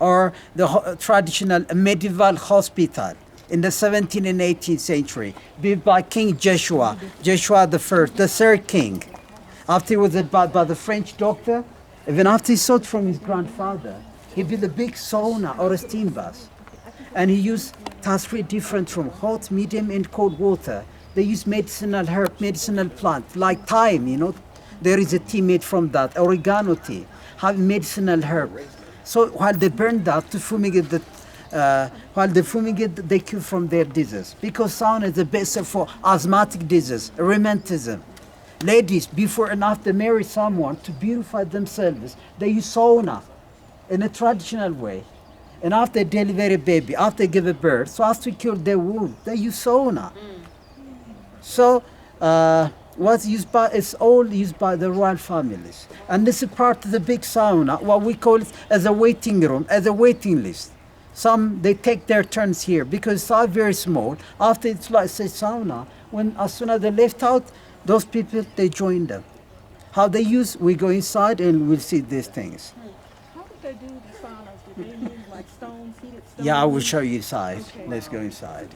or the traditional medieval hospital in the 17th and 18th century, built by King Joshua the first, the third king. After he was bought by the French doctor, even after he saw it from his grandfather, he built a big sauna or a steam bath. And he used three different from hot, medium, and cold water. They use medicinal herb, medicinal plant, like thyme, you know. There is a tea made from that, oregano tea, have medicinal herb. So while they burn that to fumigate while they fumigate, they cure from their disease. Because sauna is the best for asthmatic disease, rheumatism. Ladies, before and after marry someone, to beautify themselves, they use sauna in a traditional way. And after they deliver a baby, after they give a birth, so as to cure their wound, they use sauna. So what's used by, it's all used by the royal families. And this is part of the big sauna, what we call it as a waiting room, as a waiting list. Some, they take their turns here because it's all very small. After it's like, say, sauna, as soon as they left out, those people, they join them. How they use, we go inside and we'll see these things. How did they do the saunas? Did they use like stones, heated stones? Yeah, I will show you inside. Okay. Let's go inside.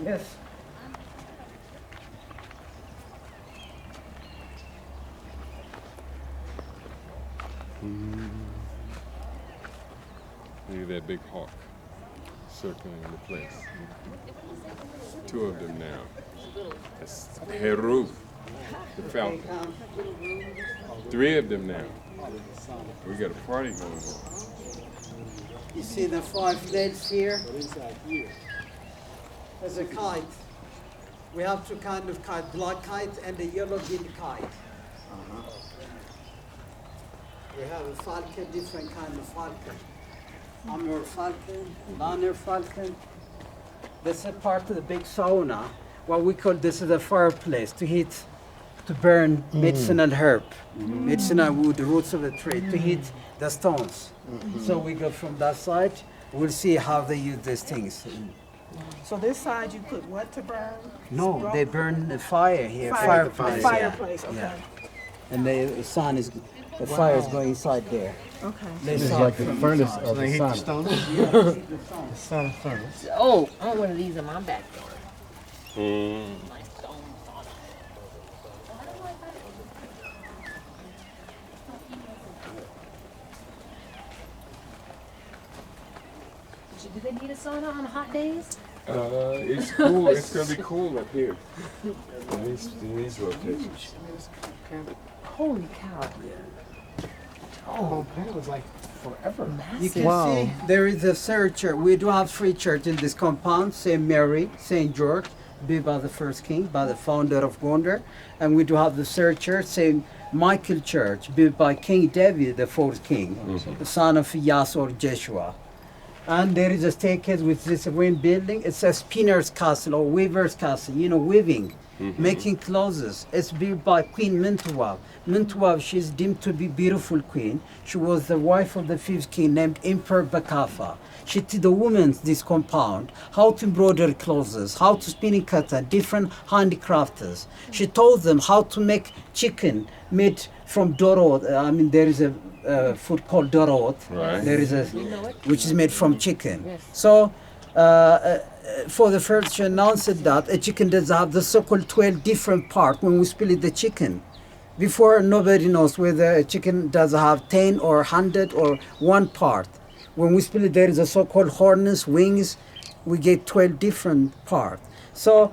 Yes. Look at that big hawk circling the place. Two of them now. That's Heru, the falcon. Three of them now. We got a party going on. You see the 5 legs here? There's a kite. We have two kind of kite, black kite and a yellow-gill kite. We have a falcon, different kind of falcon. Amur falcon, Lanner falcon. This is part of the big sauna. What we call this is a fireplace to heat, to burn medicinal herb, medicinal wood, the roots of the tree, to heat the stones. So we go from that side. We'll see how they use these things. So this side you put what to burn? No, they burn the fire here, fireplace. yeah. Fireplace, okay. Yeah. And the sun is, the fire is going inside there. Okay. This is like the furnace of the sauna. The sauna furnace. Oh, I want one of these in my backyard. My stone sauna. Do they need a sauna on hot days? It's cool. It's gonna be cool up here. In these locations. Holy cow. Oh, that was like forever. You can see there is a third church. We do have 3 churches in this compound, St. Mary, St. George, built by the first king, by the founder of Gondar. And we do have the third church, St. Michael Church, built by King David, the 4th king, the son of Yas or Joshua. And there is a staircase with this green building. It's a spinner's castle or weaver's castle, you know, weaving, making clothes. It's built by Queen Mentawab. Mentawab, she's deemed to be beautiful queen. She was the wife of the 5th king named Emperor Bakafa. She taught the women this compound, how to embroider clothes, how to spinning cotton, different handicrafts. She told them how to make chicken made from dorot. I mean, there is a food called dorot. Right. There is a, which is made from chicken. Yes. So, for the first, she announced that a chicken does have the so-called 12 different parts when we split the chicken. Before, nobody knows whether a chicken does have 10 or 100 or 1 part. When we split it, there is a so-called horns, wings. We get 12 different parts. So,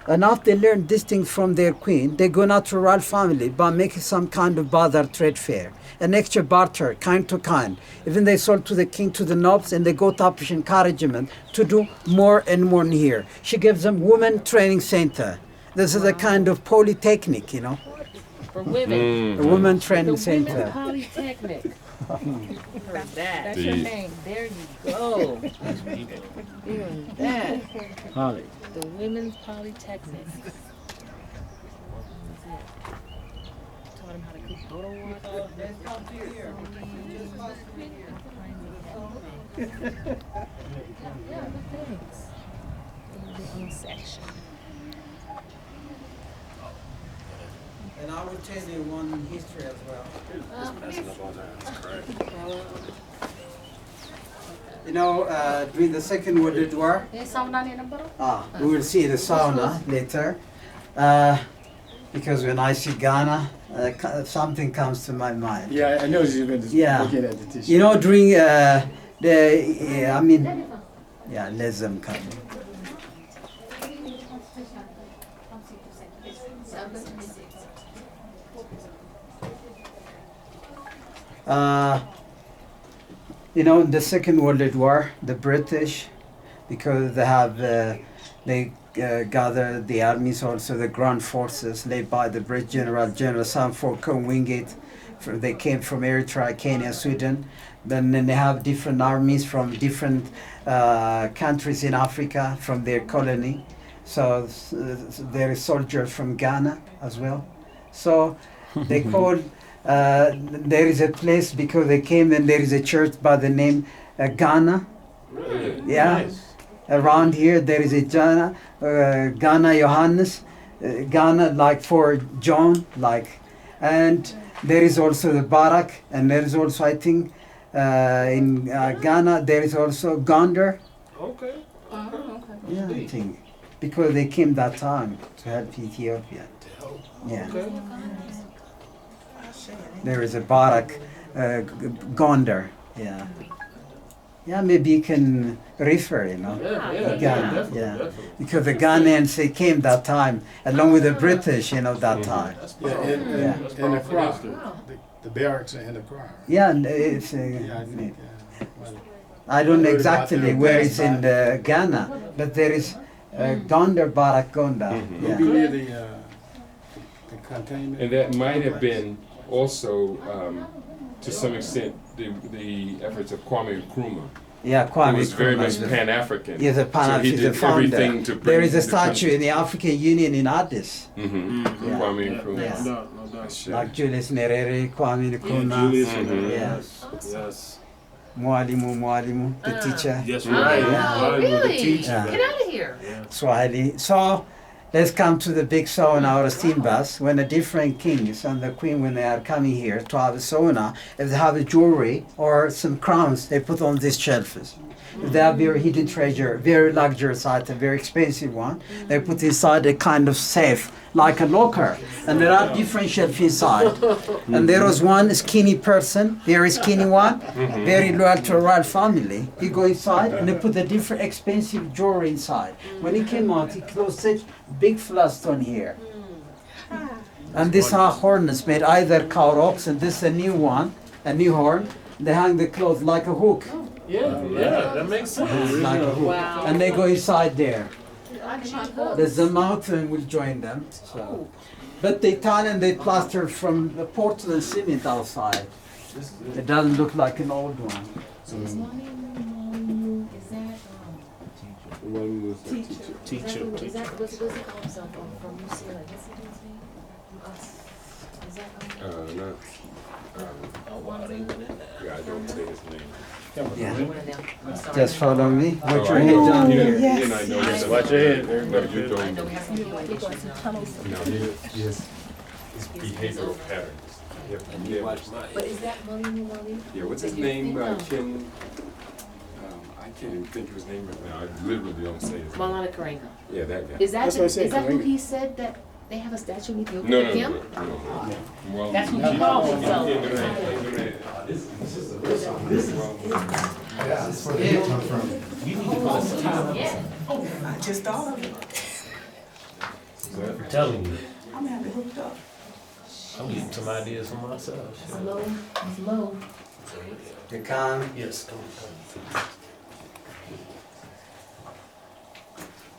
and after they learn this thing from their queen, they go out to royal family by making some kind of barter trade fair, an extra barter, kind to kind. Even they sold to the king, to the nobles, and they got up encouragement to do more and more here. She gives them women training center. This is a kind of polytechnic, you know. For women. A women training The center. Women's Polytechnic. Heard that. That's your name. There you go. Hearing that. Holly. The Women's Polytechnic. Taught them how to cook bottle water. Yeah, thanks. Their own section. And I will tell you one history as well. You know, during the Second World War, we will see the sauna later. Because when I see Ghana, something comes to my mind. Yeah, I know you've been looking at the tissue. You know, during let them come. You know, in the Second World War, the British, because they have, gathered the armies, also the ground forces led by the British General Sanford Wingate. They came from Eritrea, Kenya, Sweden. Then they have different armies from different countries in Africa, from their colony. So there is soldiers from Ghana as well. So they called, there is a place because they came and there is a church by the name Ghana. Really? Yeah. Nice. Around here there is a Ghana, Ghana Johannes, Ghana like for John, like, and there is also the Barak, and there is also, I think, in Ghana there is also Gondar. Okay. Yeah, I think, because they came that time to help Ethiopia. Yeah. Okay. There is a Barak, Gondar. Yeah. Yeah, maybe you can refer, you know. Yeah, Ghana, definitely, yeah. definitely. Because the Ghanaians, they came that time, along with the British, you know, that time. Yeah, and the crowd. The barracks are in the crowd. Yeah, and it's, Yeah, I think. Well, I don't know heard about exactly their where it's in past Ghana, but there is Gondar, Barak, Gondar. Mhm. It'd be Yeah. near the containment. And that might have been also, to some extent, the efforts of Kwame Nkrumah. Yeah, He Kwame was very much Nkrumah. Pan-African. He's a So Pan-African, he he's the did founder. everything to bring There is a the statue country- in the African Union in Addis, Mhm. Yeah. Kwame Nkrumah. Yeah. No doubt. Shit. like Julius Nyerere, Kwame Nkrumah, Julius Mhm. Nyerere, Yeah. yes. Mwalimu, the teacher, Yes, right. Oh, With the really? teacher. Yeah. Get out of here. Swahili. So let's come to the big sauna or steam bath. When the different kings and the queen, when they are coming here to have a sauna, if they have a jewelry or some crowns, they put on these shelves. If they have very hidden treasure, very luxurious item, very expensive one, they put inside a kind of safe, like a locker. And there are different shelves inside. And there was one skinny person, very skinny one, very loyal to a royal family. He go inside and they put a different expensive jewelry inside. When he came out, he closed such big flagstone here. And these are horns made either cow or ox, and this is a new one, a new horn. They hang the clothes like a hook. Yeah, that makes sense. Like a hook. Wow. And they go inside there. There's a mountain will join them. So. But they tie and they plaster from the Portland cement outside. It doesn't look like an old one. One was the teacher. Teacher. Is that, what's it called? Something from UCLA. What's his name? No. Yeah, I don't say his name. Yeah. One of them. I'm sorry. Just follow me. Put your I head know. down You here. didn't- you and I know this. Watch your head. No, you I know don't. we have some communications now. No, his behavioral patterns. But is that Mali? Yeah, what's his name? Ken. I can't even think of his name right now. I literally don't say his name. Malana Karenga. Yeah, that guy. Is that, That's what I said, is that who Karenga. he said that they have a statue in Ethiopia No, of him? no. Well, That's who he calls himself. Yeah, that's where they come from. Yeah. I just thought of it. I'm telling you, I'm having it hooked up. I'm getting some ideas for myself. It's low. It's low. You come. Yes, come.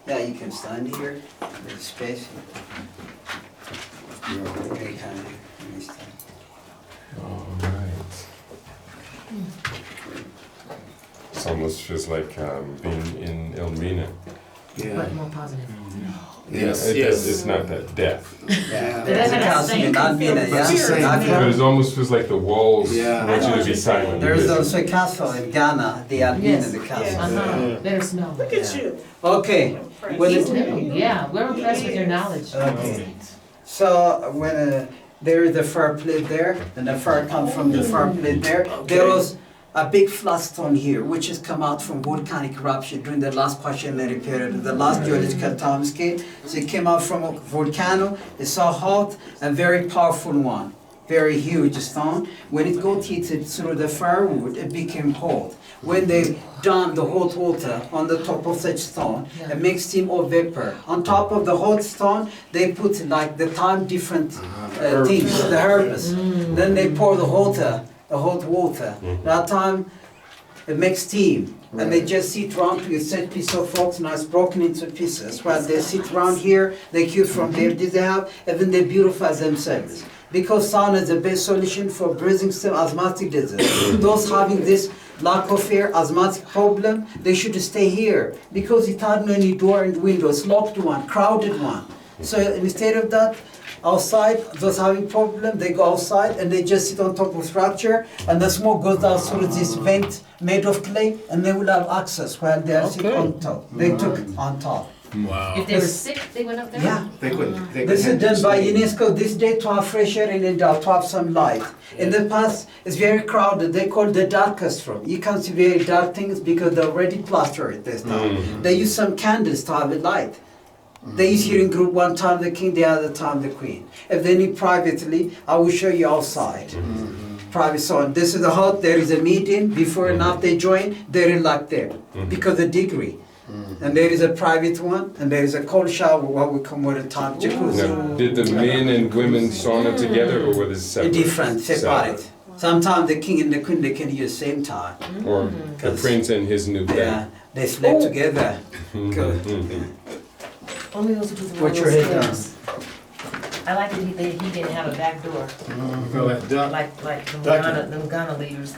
Yeah, you can stand here. There's space. Okay, kind of. Let me stand. All right. It almost feels like being in Elmina. But more positive. Yes, It yes. does- It's not that death. Yeah. There's a castle in Almina, yeah. It's the same Not thing. But here. it almost feels like the walls Yeah. want you to be silent. There is also a castle in Ghana, the Almina, Yes. the castle. Uh-huh. Let us know. Look at you. Okay. Well, He's new. Yeah, we're impressed with your knowledge. Okay. So when there is the fireplace there, and the fire comes from the fireplace there, there was a big flat stone here, which has come out from volcanic eruption during the last quaternary period, the last geological time scale. So it came out from a volcano. It's so hot, a very powerful one, very huge stone. When it got heated through the firewood, it became hot. When they dump the hot water on the top of such stone, it makes steam or vapor. On top of the hot stone, they put like the time different things, the herbs. Then they pour the hot water. That time it makes steam. And they just sit around to a set piece of rock, now it's broken into pieces. While they sit around here, they cure from there, they have, and then they beautify themselves. Because sauna is the best solution for breathing stem asthmatic disease. Those having this lack of air, asthmatic problem, they should stay here because it had no any door and windows, locked one, crowded one. So instead of that, outside, those having problem, they go outside and they just sit on top of structure and the smoke goes out through this vent made of clay and they will have access while they are sitting on top. They took on top. Wow. If they were sick, they went up there? Yeah. They couldn't. This is done by UNESCO this day to have fresh air and to have some light. In the past, it's very crowded. They call the darkest room. You can't see very dark things because they already plastered it this time. They use some candles to have a light. They use here in group one time the king, the other time the queen. If they need privately, I will show you outside. Private zone. This is the hot. There is a meeting before and after they join. They're locked there because the degree. And there is a private one, and there is a cold shower, what we call modern time jacuzzi. Now, did the men and women sauna together, or was it separate? Different, separate. Sometimes the king and the queen, they can use same time. Or the prince and his new Yeah, band. they slept together. Good. Only those who put them on Put your those head down. stairs. I like that he didn't have a back door, Feel that duck. like them Ducky. Ghana leaders.